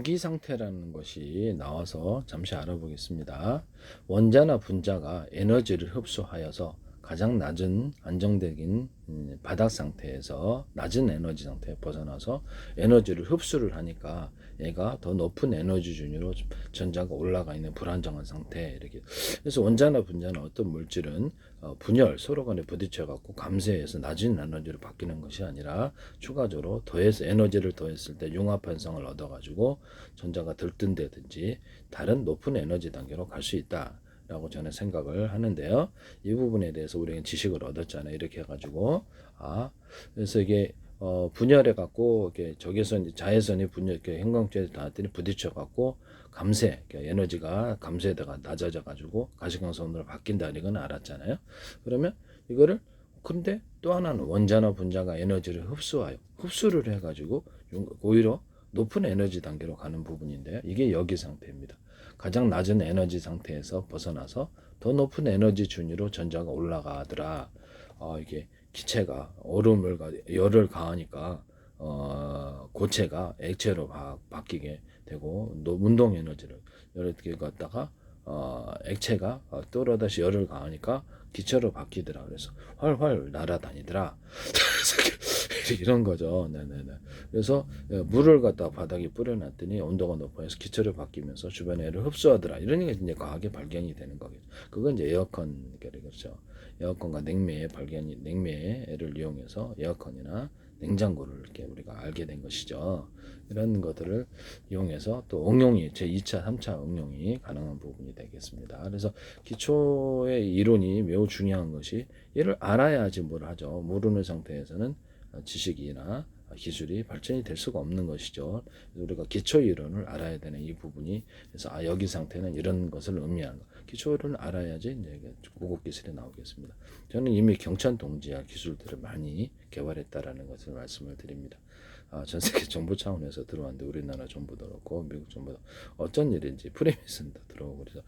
여기 상태라는 것이 나와서 잠시 알아보겠습니다. 원자나 분자가 에너지를 흡수하여서 가장 낮은 안정적인 바닥 상태에서 낮은 에너지 상태에 벗어나서 에너지를 흡수를 하니까 얘가 더 높은 에너지 준위로 전자가 올라가 있는 불안정한 상태. 이렇게. 그래서 원자나 분자는 어떤 물질은 분열 서로 간에 부딪혀 갖고 감쇄해서 낮은 에너지로 바뀌는 것이 아니라 추가적으로 더해서 에너지를 더했을 때 융합 현상을 얻어 가지고 전자가 들뜬다든지 다른 높은 에너지 단계로 갈 수 있다 라고 저는 생각을 하는데요. 이 부분에 대해서 우리는 지식을 얻었잖아요. 이렇게 해가지고 그래서 이게 분열해 갖고 이렇게 적외선 자외선이 분열 이렇게 형광주에 닿았더니 부딪혀 갖고 감쇄 에너지가 감쇄되가 낮아져 가지고 가시광선으로 바뀐다 이건 알았잖아요. 그러면 이거를 근데 또 하나는 원자나 분자가 에너지를 흡수를 해 가지고 오히려 높은 에너지 단계로 가는 부분인데 이게 여기 상태입니다. 가장 낮은 에너지 상태에서 벗어나서 더 높은 에너지 준위로 전자가 올라가더라. 이게 기체가 열을 가하니까 고체가 액체로 바뀌게 되고 운동 에너지를 이렇게 갖다가 액체가 또다시 열을 가하니까 기체로 바뀌더라. 그래서 활활 날아다니더라. 이런 거죠. 네네네. 그래서 물을 갖다 바닥에 뿌려놨더니 온도가 높아서 기체로 바뀌면서 주변에 애를 흡수하더라. 이런 게 이제 과학의 발견이 되는 거겠죠. 그건 이제 에어컨, 그렇죠. 에어컨과 냉매를 이용해서 에어컨이나 냉장고를 이렇게 우리가 알게 된 것이죠. 이런 것들을 이용해서 또 응용이 제2차, 3차 응용이 가능한 부분이 되겠습니다. 그래서 기초의 이론이 매우 중요한 것이 얘를 알아야지 뭘 하죠. 모르는 상태에서는 지식이나 기술이 발전이 될 수가 없는 것이죠. 우리가 기초 이론을 알아야 되는 이 부분이 그래서 여기 상태는 이런 것을 의미하는 거. 기초 이론을 알아야지 이제 고급 기술이 나오겠습니다. 저는 이미 경천 동지화 기술들을 많이 개발했다라는 것을 말씀을 드립니다. 전 세계 정부 차원에서 들어왔는데 우리나라 정부도 그렇고 미국 정부도 어쩐 일인지 프리메이슨도 들어오고 그래서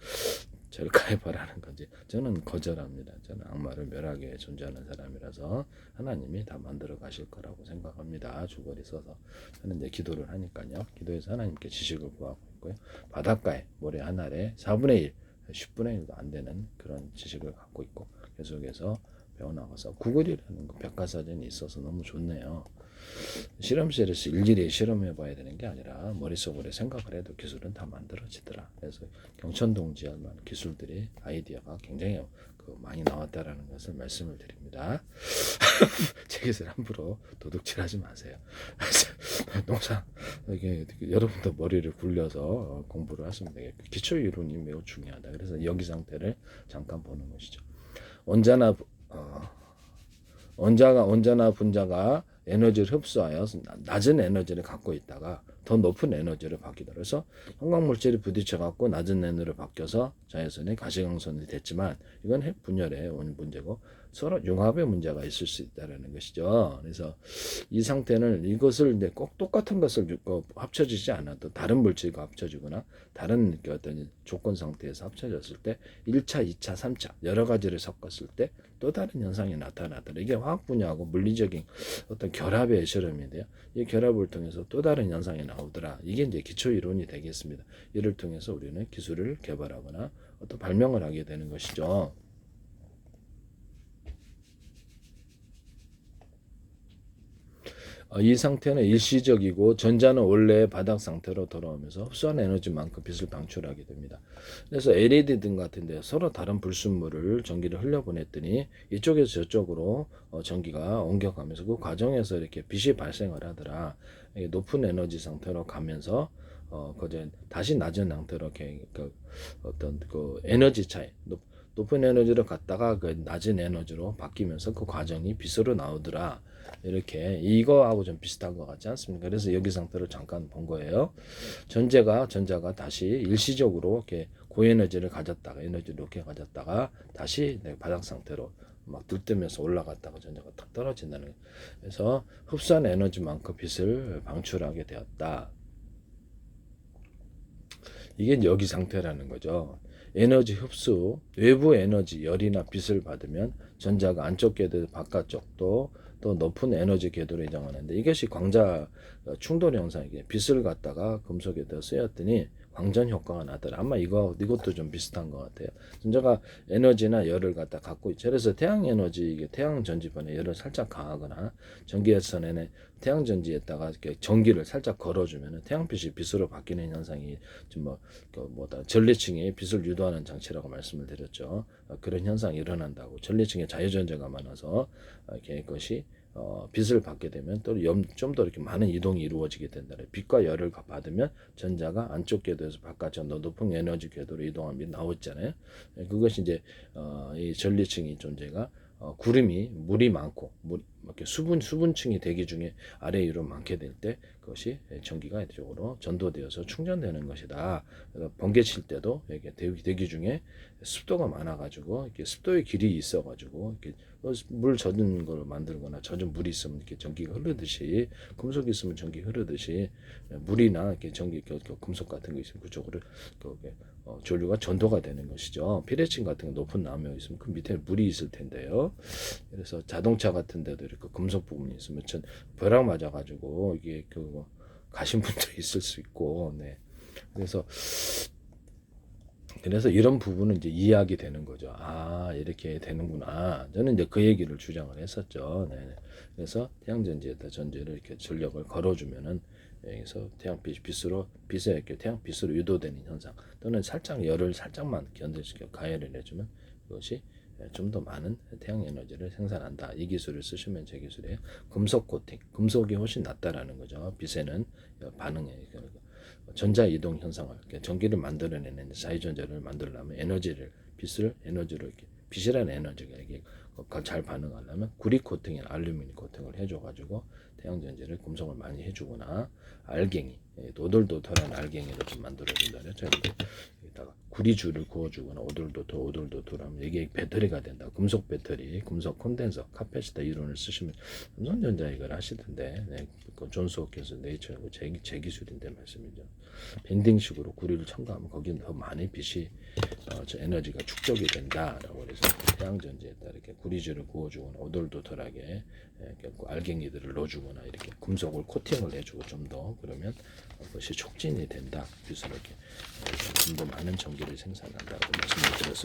저를 가입하라는 건지 저는 거절합니다. 저는 악마를 멸하게 존재하는 사람이라서 하나님이 다 만들어 가실 거라고 생각합니다. 주거리 써서 저는 이제 기도를 하니까요. 기도해서 하나님께 지식을 구하고 있고요. 바닷가에 모래 한 알에 4분의 1, 10분의 1도 안 되는 그런 지식을 갖고 있고 계속해서 배워나가서 구글이라는 백과사전이 있어서 너무 좋네요. 실험실에서 일일이 실험해 봐야 되는 게 아니라 머릿속으로 생각을 해도 기술은 다 만들어지더라. 그래서 경천동지할 기술들이 아이디어가 굉장히 많이 나왔다라는 것을 말씀을 드립니다. 제 기술 함부로 도둑질하지 마세요. 농사 이게 여러분도 머리를 굴려서 공부를 하시면 되겠고 기초 이론이 매우 중요하다. 그래서 여기 상태를 잠깐 보는 것이죠. 언제나 원자나 분자가 에너지를 흡수하여 낮은 에너지를 갖고 있다가 더 높은 에너지를 받기도 그래서 형광물질이 부딪혀 갖고 낮은 에너지로 바뀌어서 자외선이 가시광선이 됐지만 이건 핵 분열의 문제고 서로 융합의 문제가 있을 수 있다는 것이죠. 그래서 이 상태는 이것을 이제 꼭 똑같은 것을 합쳐지지 않아도 다른 물질과 합쳐지거나 다른 어떤 조건 상태에서 합쳐졌을 때 1차, 2차, 3차 여러 가지를 섞었을 때 또 다른 현상이 나타나더라. 이게 화학 분야하고 물리적인 어떤 결합의 실험인데요. 이 결합을 통해서 또 다른 현상이 나오더라. 이게 이제 기초 이론이 되겠습니다. 이를 통해서 우리는 기술을 개발하거나 어떤 발명을 하게 되는 것이죠. 이 상태는 일시적이고 전자는 원래 바닥 상태로 돌아오면서 흡수한 에너지만큼 빛을 방출하게 됩니다. 그래서 LED 등 같은 데 서로 다른 불순물을 전기를 흘려보냈더니 이쪽에서 저쪽으로 전기가 옮겨가면서 그 과정에서 이렇게 빛이 발생을 하더라. 높은 에너지 상태로 가면서 다시 낮은 상태로 이렇게 어떤 에너지 차이 높은 에너지로 갔다가 그 낮은 에너지로 바뀌면서 그 과정이 빛으로 나오더라. 이렇게 이거하고 좀 비슷한 것 같지 않습니까? 그래서 여기 상태를 잠깐 본 거예요. 전자가 다시 일시적으로 이렇게 고에너지를 가졌다가 에너지를 높게 가졌다가 다시 바닥 상태로 막 들뜨면서 올라갔다가 전자가 탁 떨어진다는 거예요. 그래서 흡수한 에너지만큼 빛을 방출하게 되었다. 이게 여기 상태라는 거죠. 에너지 흡수, 외부 에너지, 열이나 빛을 받으면 전자가 안쪽 궤도 바깥쪽 또 또 높은 에너지 궤도를 이동하는데 이것이 광자 충돌 현상이게 빛을 갖다가 금속에다 쓰였더니 광전 효과가 나더라. 아마 이것도 좀 비슷한 것 같아요. 전자가 에너지나 열을 갖다 갖고 있죠. 그래서 태양 에너지, 이게 태양 전지판에 열을 살짝 가하거나 전기선에 태양 전지에다가 이렇게 전기를 살짝 걸어주면은 태양빛이 빛으로 바뀌는 현상이 전리층에 빛을 유도하는 장치라고 말씀을 드렸죠. 그런 현상이 일어난다고. 전리층에 자유전자가 많아서 이렇게 그것이 빛을 받게 되면 또 좀 더 이렇게 많은 이동이 이루어지게 된다. 빛과 열을 받으면 전자가 안쪽 궤도에서 바깥쪽 높은 에너지 궤도로 이동하면 나오잖아요. 그것이 이제 이 전리층의 존재가 구름이 물이 많고 이렇게 수분층이 대기 중에 아래 위로 많게 될 때 그것이 전기가 이쪽으로 전도되어서 충전되는 것이다. 번개 칠 때도 이렇게 대기 중에 습도가 많아가지고 이렇게 습도의 길이 있어가지고 이렇게 물 젖은 걸 만들거나 젖은 물이 있으면 이렇게 전기가 흐르듯이 금속이 있으면 전기 흐르듯이 물이나 이렇게 전기 금속 같은 거 있으면 그쪽으로 전류가 전도가 되는 것이죠. 피레친 같은 거 높은 나무 있으면 그 밑에 물이 있을 텐데요. 그래서 자동차 같은 데도 이렇게 금속 부분이 있으면 벼락 맞아가지고 이게 가신 분도 있을 수 있고, 네. 그래서 이런 부분은 이제 이해하게 되는 거죠. 아, 이렇게 되는구나. 저는 이제 그 얘기를 주장을 했었죠. 네. 그래서 태양전지에다 전지를 이렇게 전력을 걸어주면은 여기서 빛에 이렇게 태양빛으로 유도되는 현상 또는 살짝 열을 살짝만 견뎌시켜 가열을 해주면 그것이 좀 더 많은 태양 에너지를 생산한다. 이 기술을 쓰시면 제 기술이에요. 금속 코팅, 금속이 훨씬 낫다라는 거죠. 빛에는 반응에 전자 이동 현상을 전기를 만들어내는 자유전자를 만들려면 빛을 에너지로 이렇게 빛이라는 에너지가 이게 잘 반응하려면 구리 코팅이나 알루미늄 코팅을 해줘가지고 태양전지를 금속을 많이 해주거나 알갱이 오돌도돌한 알갱이를 좀 만들어준다 그랬죠. 여기다가 구리줄을 구워주거나 오돌도돌하면 이게 배터리가 된다. 금속 배터리, 금속 콘덴서, 카패시터 이론을 쓰시면 삼성전자 이걸 하시던데, 네, 존스 홉킨스 네이처 제 기술인데 말씀이죠. 밴딩식으로 구리를 첨가하면 거기는 더 많은 빛이 에너지가 축적이 된다라고 해서 태양전지에다 이렇게 구리줄을 구워주거나 오돌도돌하게 알갱이들을 넣어주거나 이렇게 금속을 코팅을 해주고 좀 더 그러면 그것이 촉진이 된다. 그래서 이렇게 좀 더 많은 전기를 생산한다고 말씀을 드렸을